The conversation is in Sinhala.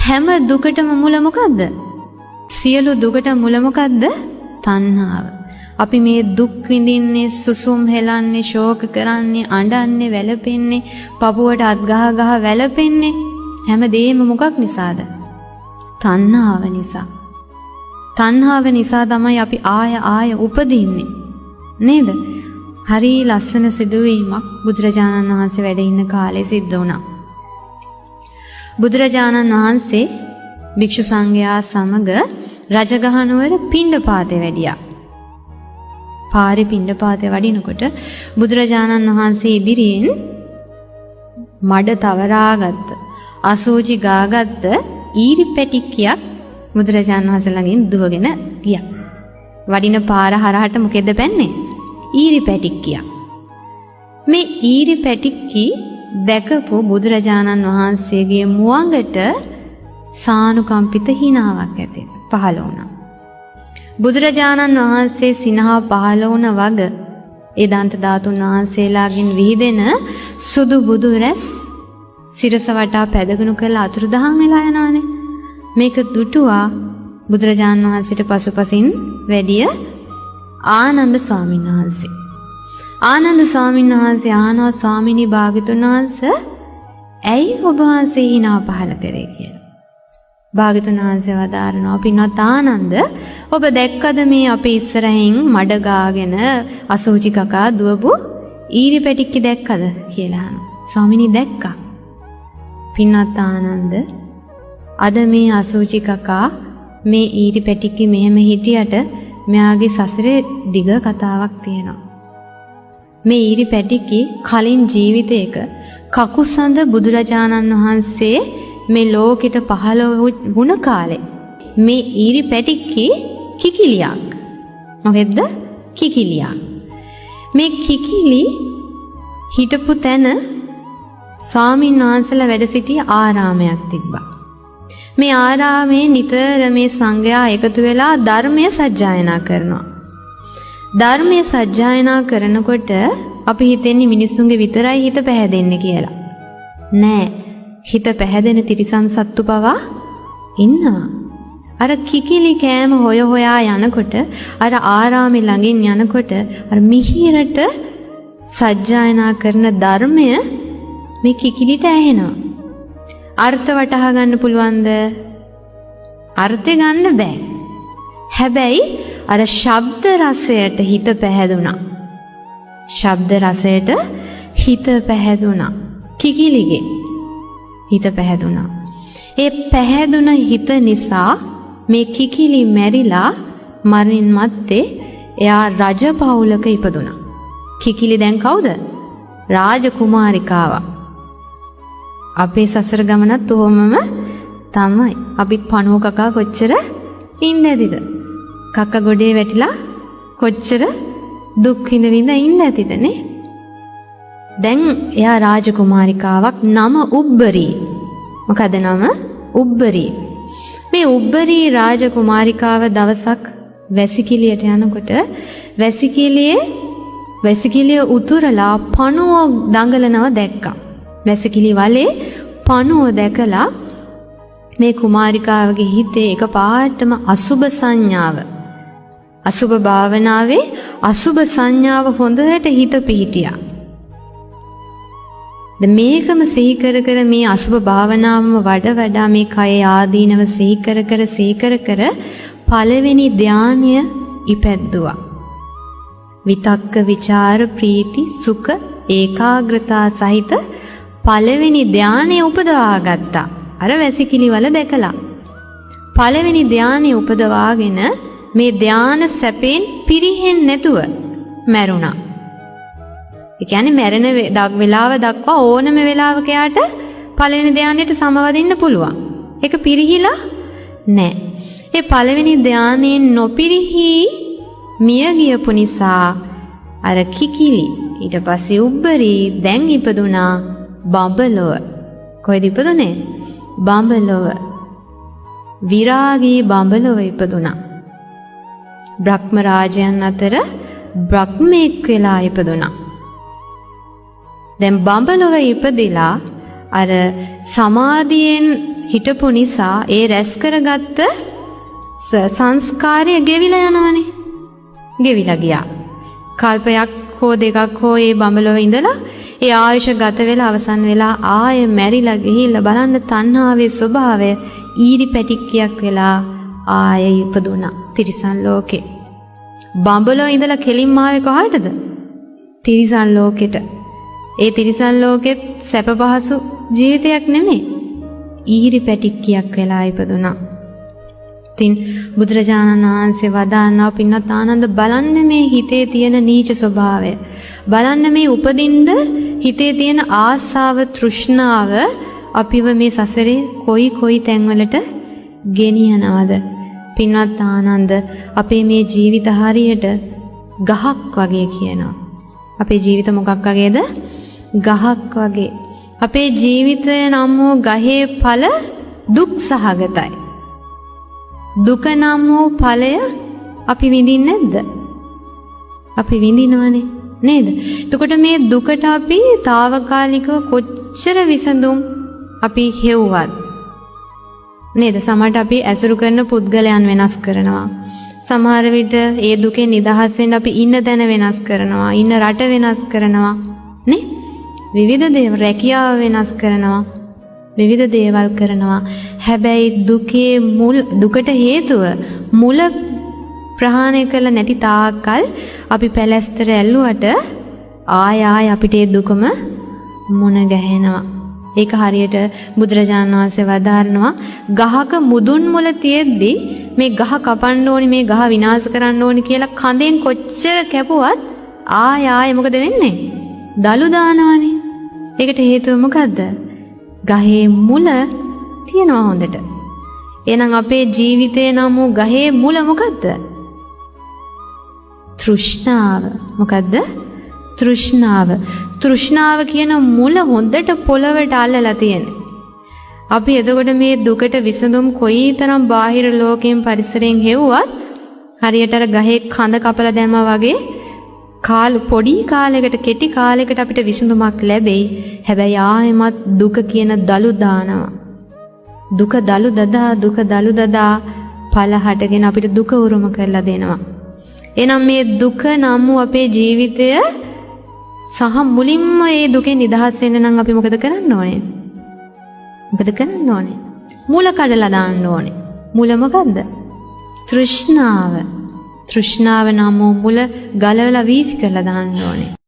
හැම දුකටම මුල මොකද්ද? සියලු දුකට මුල මොකද්ද? තණ්හාව. අපි මේ දුක් විඳින්නේ, සුසුම් හෙලන්නේ, ශෝක කරන්නේ, අඬන්නේ, වැළපෙන්නේ, පපුවට අත් ගහ වැළපෙන්නේ හැමදේම මොකක් නිසාද? තණ්හාව නිසා. තණ්හාව නිසා තමයි අපි ආය උපදින්නේ. නේද? හරි ලස්සන සිදුවීමක් බුදුරජාණන් වහන්සේ වැඩ ඉන්න කාලේ සිද්ධ වුණා. බුදුරජාණන් වහන්සේ භික්ෂු සංඝයා සමග රජගහනුවර පිණ්ඩපාතේ වැඩියා. පාරේ පිණ්ඩපාතේ වඩිනකොට බුදුරජාණන් වහන්සේ ඉදිරියෙන් මඩ තවරාගත්ත, අසූචි ගාගත්ත ඊරි පැටික්කියක් බුදුරජාණන් වහන්සේ ළඟින් දුවගෙන ගියා. වඩින පාර හරහට මොකෙද පැන්නේ? ඊරි පැටික්කියක්. මේ ඊරි පැටික්කි දැකපු බුදුරජාණන් වහන්සේගේ මුවඟට සානුකම්පිත හිනාවක් ඇති පහළ වුණා. බුදුරජාණන් වහන්සේ සිනහා පහළ වුණ වග ඒ දන්ත ධාතුන් වහන්සේලාගෙන් විහිදෙන සුදු බුදු රැස් සිරස වටා පැදගුණු කළ අතුරුදහන් වෙලා යනවානේ. මේක දුටුවා බුදුරජාණන් වහන්සේට පසුපසින් වැඩිය ආනන්ද ස්වාමීන් වහන්සේ. ආනන්ද ස්වාමීන් වහන්සේ ආනවා ස්වාමිනී භාග්‍යතුන් වහන්සේ ඇයි ඔබ වහන්සේ හිනා පහළ කරේ කියලා. භාග්‍යතුන් වහන්සේ වදාරනවා පින්වත් ආනන්ද ඔබ දැක්කද මේ අපේ ඉස්සරහින් මඩ ගාගෙන අසෝචි කකා දුවපු ඊරි පැටික්කි දැක්කද කියලා අහනවා. ස්වාමිනී දැක්කා. පින්වත් ආනන්ද අද මේ අසෝචි කකා මේ ඊරි පැටික්කි මෙහෙම හිටියට මෙයාගේ සසරේ දිග කතාවක් තියෙනවා. මේ ඊරි පැටික්කි කලින් ජීවිතයක කකුසඳ බුදුරජාණන් වහන්සේ මේ ලෝකෙට පහළ වුණ කාලේ මේ ඊරි පැටික්කි කිකිලියක්. මොකෙද්ද? කිකිලියක්. මේ කිකිලි හිටපු තැන ස්වාමීන් වහන්සේලා වැඩ සිටි ආරාමයක් තිබ්බා. මේ ආරාමේ නිතර මේ සංඝයා එකතු වෙලා ධර්මය සජ්ජායනා කරනවා. ධර්මය සජ්ජායනා කරනකොට අපි හිතන්නේ මිනිස්සුන්ගේ විතරයි හිත පැහැදෙන්නේ කියලා. නෑ. හිත පැහැදෙන තිරිසන් සත්තු පවා ඉන්නවා. අර කිකිලි කෑම හොයා යනකොට අර ආරාමේ ළඟින් යනකොට අර මිහිරට සජ්ජායනා කරන ධර්මය මේ කිකිලිට ඇහෙනවා. අර්ථ වටහා ගන්න පුළුවන්ද? අර්ථය ගන්න බෑ. හැබැයි අර ශබ්ද රසයට හිත පැහැදුනා. ශබ්ද රසයට හිත පැහැදුනා. කිකිලිගේ හිත පැහැදුනා. ඒ පැහැදුන හිත නිසා මේ කිකිලි මැරිලා මරණින් මත්තේ එයා රජ පවුලක ඉපදුනා. කිකිලි දැන් කවුද? රාජකුමාරිකාවක්. අපේ සසර ගමනත් ඔහොමම තමයි. අපිත් පණුව කකා කොච්චර ඉන්නේද? කක්ක ගොඩේ වැටිලා කොච්චර දුක් විඳ ඉන්න ඇතිද නේ? දැන් එයා රාජකුමාරිකාවක්. නම උබ්බරී. මොකද නම? උබ්බරී. මේ උබ්බරී රාජකුමාරිකාව දවසක් වැසිකිළියට යනකොට වැසිකිළිය උතුරලා පණුව දඟලනව දැක්කා. වැසිකිළි වලේ පණුව දැකලා මේ කුමාරිකාවගේ හිතේ එකපාරටම අසුබ සංඥාව, අසුබ භාවනාවේ අසුබ සංඥාව හොඳට හිත පිහිටියා. මේකම සිහි කර මේ අසුබ භාවනාවම වඩා මේ කය ආදීනව සිහි කර පළවෙනි ධානය ඉපැද්දුවා. විතක්ක විචාර ප්‍රීති සුඛ ඒකාග්‍රතා සහිත පළවෙනි ධානය උපදවා ගත්තා. අර වැසිකිලි වල දැකලා පළවෙනි ධානය උපදවාගෙන මේ ධාන සැපෙන් පිරිහෙන්නේ නැතුව මැරුණා. ඒ කියන්නේ මැරෙන වෙලාව දක්වා ඕනම වෙලාවක යාට පළවෙනි ධානයට සමවදින්න පුළුවන්. ඒක පිරිහිලා නැහැ. ඒ පළවෙනි ධානයෙන් නොපිරිහි මිය ගියපු නිසා අර කිකිලි ඊට පස්සේ උබ්බරී දැන් ඉපදුනා බඹලොව. කොහෙද ඉපදුනේ? බඹලොව. විරාගී බඹලොව ඉපදුනා. බ්‍රහ්ම රාජයන් අතර බ්‍රහ්මෙක් වෙලා ඉපදුනා. දැන් බඹලොව ඉපදිලා අර සමාධියෙන් හිටපු නිසා ඒ රැස් කරගත්ත සංස්කාරය ගෙවිලා යනවනේ. ගෙවිලා ගියා. කල්පයක් හෝ දෙකක් හෝ ඒ බඹලොව ඉඳලා ඒ ආයුෂ ගත වෙලා අවසන් වෙලා ආයෙ මැරිලා ගිහිල්ලා බලන්න තණ්හාවේ ස්වභාවය ඊරි පැටික්කියක් වෙලා ආයෙ ඉපදුණා තිරිසන් ලෝකේ. බඹලොව ඉඳලා කෙලින්ම ආවේ කොහාටද? තිරිසන් ලෝකෙට. ඒ තිරිසන් ලෝකෙත් සැප පහසු ජීවිතයක් නෙමෙයි. ඊරි පැටික්කියක් වෙලා ඉපදුණා. තින් බුදුරජාණන් වහන්සේ වදානවා පින්වත් ආනන්ද බලන්න මේ හිතේ තියෙන නීච ස්වභාවය. බලන්න මේ උපදින්ද හිතේ තියෙන ආසාව තෘෂ්ණාව අපිව මේ සසරේ කොයි තැන්වලට ගෙනියනවද? පින්වත් ආනන්ද අපේ මේ ජීවිත හරියට ගහක් වගේ කියනවා. අපේ ජීවිත මොකක් වගේද? ගහක් වගේ. අපේ ජීවිතය නම් වූ ගහේ ඵල දුක් සහගතයි. දුක නම් වූ ඵලය අපි විඳින්නේ නැද්ද? අපි විඳිනවනේ නේද? එතකොට මේ දුකට අපි తాවකාලිකව කොච්චර විසඳුම් අපි හෙව්වත් නේද? සමහරට අපි ඇසුරු කරන පුද්ගලයන් වෙනස් කරනවා. සමහර විට ඒ දුකෙන් නිදහස් වෙන්න අපි ඉන්න තැන වෙනස් කරනවා. ඉන්න රට වෙනස් කරනවා. නේ? විවිධ දේවල් රැකියාව වෙනස් කරනවා. විවිධ දේවල් කරනවා. හැබැයි දුකට හේතුව මුල ප්‍රහාණය කළ නැති තාක්කල් අපි පැලැස්තර ඇල්ලුවට ආය අපිට ඒ දුකම මුණ ගැහෙනවා. ඒක හරියට බුදුරජාණන් වහන්සේ වදාරනවා ගහක මුදුන් මුල තියෙද්දි මේ ගහ කපන්න ඕනි මේ ගහ විනාශ කරන්න ඕනි කියලා කඳෙන් කොච්චර කැපුවත් ආය මොකද වෙන්නේ? දලු දානවනේ. ඒකට හේතුව මොකද්ද? ගහේ මුල තියනවා හොඳට. එහෙනම් අපේ ජීවිතේ නම් ගහේ මුල මොකද්ද? තෘෂ්ණාව. මොකද්ද? තෘෂ්ණාව. තෘෂ්ණාව කියන මුල හොඳට පොළවට අල්ලලා තියෙන්නේ. අපි එතකොට මේ දුකට විසඳුම් කොයිතරම් බාහිර ලෝකයෙන් පරිසරයෙන් හෙව්වත් හරියට අර ගහේ කඳ කපලා දැම්මා වගේ පොඩි කාලයකට කෙටි කාලයකට අපිට විසඳුමක් ලැබෙයි. හැබැයි ආයෙමත් දුක කියන දලු දානවා. දුක දලු දදා ඵල හටගෙන අපිට දුක උරුම කරලා දෙනවා. එහෙනම් මේ දුක නම් අපේ ජීවිතය සහ මුලින්ම මේ දුකෙන් නිදහස් වෙන්න නම් අපි මොකද කරන්න ඕනේ? මුල කඩලා දාන්න ඕනේ. මුල මොකද්ද? තෘෂ්ණාව. තෘෂ්ණාව නම් මුල ගලවලා වීසි කරලා දාන්න ඕනේ.